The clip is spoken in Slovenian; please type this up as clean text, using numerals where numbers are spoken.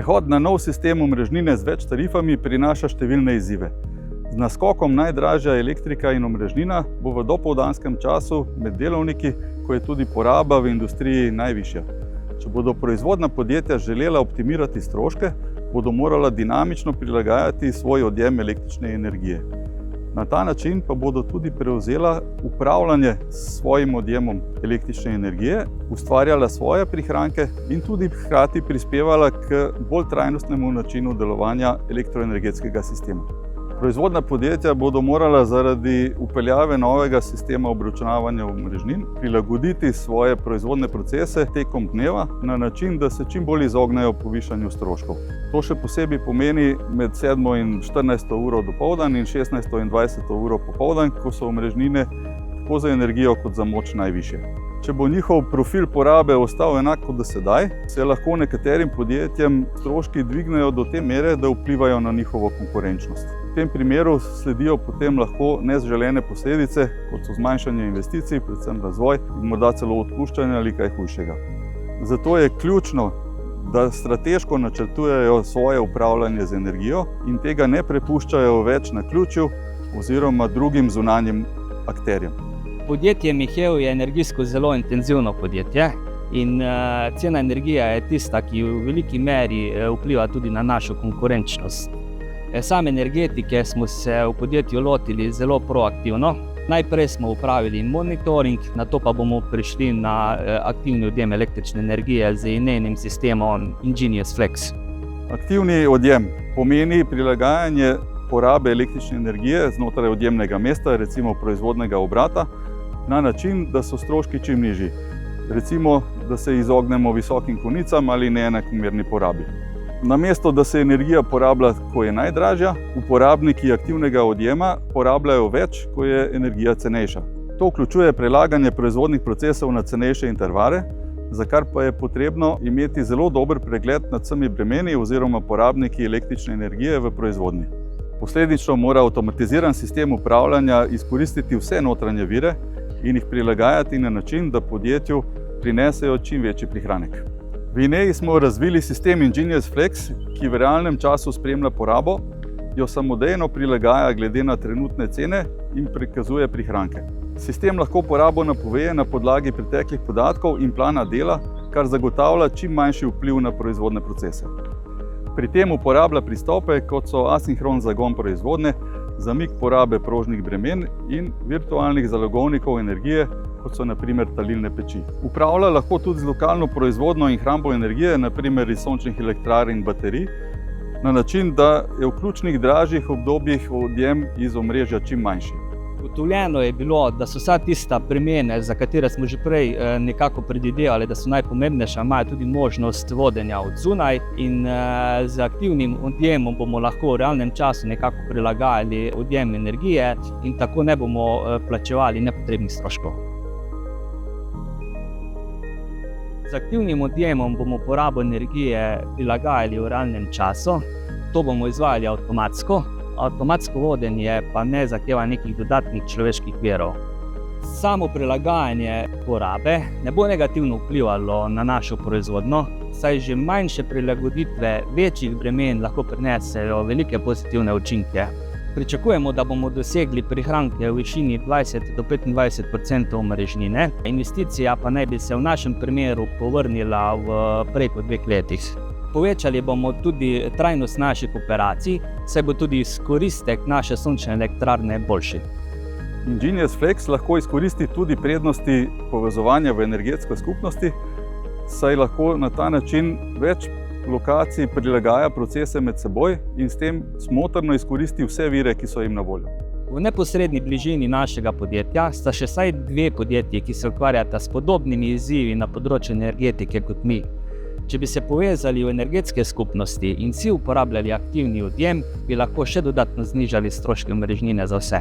Prehod na nov sistem omrežnine z več tarifami prinaša številne izzive. Z naskokom najdražja elektrika in omrežnina bo v dopoldanskem času med delovniki, ko je tudi poraba v industriji najvišja. Če bodo proizvodna podjetja želela optimirati stroške, bodo morala dinamično prilagajati svoj odjem električne energije. Na ta način pa bodo tudi prevzela upravljanje s svojim odjemom električne energije, ustvarjala svoje prihranke in tudi hkrati prispevala k bolj trajnostnemu načinu delovanja elektroenergetskega sistema. Proizvodna podjetja bodo morala zaradi vpeljave novega sistema obračunavanja omrežnin prilagoditi svoje proizvodne procese tekom dneva na način, da se čim bolj izognejo povišanju stroškov. To še posebej pomeni med 7. in 14. uro dopoldan in 16. in 20. uro popoldan, ko so omrežnine tako za energijo kot za moč najvišje. Če bo njihov profil porabe ostal enak kot do sedaj, se lahko nekaterim podjetjem stroški dvignejo do te mere, da vplivajo na njihovo konkurenčnost. V tem primeru sledijo potem lahko nezaželene posledice, kot so zmanjšanje investicij, predvsem razvoj in morda celo odpuščanje ali kaj hujšega. Zato je ključno, da strateško načrtujejo svoje upravljanje z energijo in tega ne prepuščajo več naključju oziroma drugim zunanjim akterjem. Podjetje Mihev je energijsko zelo intenzivno podjetje in cena energije je tista, ki v veliki meri vpliva tudi na našo konkurenčnost. Same energetike smo se v podjetju lotili zelo proaktivno. Najprej smo upravili monitoring, nato pa bomo prišli na aktivni odjem električne energije z njenim sistemom Ingenious Flex. Aktivni odjem pomeni prilagajanje porabe električne energije znotraj odjemnega mesta, recimo proizvodnega obrata, na način, da so stroški čim nižji. Recimo, da se izognemo visokim konicam ali neenakomerni porabi. Namesto, da se energija porablja, ko je najdražja, uporabniki aktivnega odjema porabljajo več, ko je energija cenejša. To vključuje prelaganje proizvodnih procesov na cenejše intervale, za kar pa je potrebno imeti zelo dober pregled nad vsemi bremeni oziroma porabniki električne energije v proizvodnji. Posledično mora avtomatiziran sistem upravljanja izkoristiti vse notranje vire in jih prilagajati na način, da podjetju prinesejo čim večji prihranek. V INEI smo razvili sistem Ingenious Flex, ki v realnem času spremlja porabo, jo samodejno prilagaja glede na trenutne cene in prikazuje prihranke. Sistem lahko porabo napove na podlagi preteklih podatkov in plana dela, kar zagotavlja čim manjši vpliv na proizvodne procese. Pri tem uporablja pristope, kot so asinhron zagon proizvodnje, zamik porabe prožnih bremen in virtualnih zalogovnikov energije, kot so na primer talilne peči. Upravlja lahko tudi z lokalno proizvodnjo in hrambo energije, na primer iz sončnih elektrarn in baterij, na način, da je v ključnih dražjih obdobjih odjem iz omrežja čim manjši. Ugotovljeno je bilo, da so vsa tista bremene, za katere smo že prej nekako predvidevali, da so najpomembnejša, imajo tudi možnost vodenja od zunaj in z aktivnim odjemom bomo lahko v realnem času nekako prilagajali odjem energije in tako ne bomo plačevali nepotrebnih stroškov. Z aktivnim odjemom bomo porabo energije prilagajali v realnem času. To bomo izvajali avtomatsko. Avtomatsko vodenje pa ne zahteva nekih dodatnih človeških virov. Samo prilagajanje porabe ne bo negativno vplivalo na našo proizvodnjo, saj že manjše prilagoditve večjih bremen lahko prinesejo velike pozitivne učinke. Pričakujemo, da bomo dosegli prihranke v višini 20 do 25% omrežnine, investicija pa naj bi se v našem primeru povrnila v prej kot 2 letih. Povečali bomo tudi trajnost naših operacij, saj bo tudi izkoristek naše sončne elektrarne boljši. Ingenious Flex lahko izkoristi tudi prednosti povezovanja v energetsko skupnosti, saj lahko na ta način več lokacij prilagaja procese med seboj in s tem smotrno izkoristi vse vire, ki so jim na voljo. V neposredni bližini našega podjetja sta še vsaj 2 podjetji, ki se ukvarjata s podobnimi izzivi na področju energetike kot mi. Če bi se povezali v energetske skupnosti in vsi uporabljali aktivni odjem, bi lahko še dodatno znižali stroške omrežnine za vse.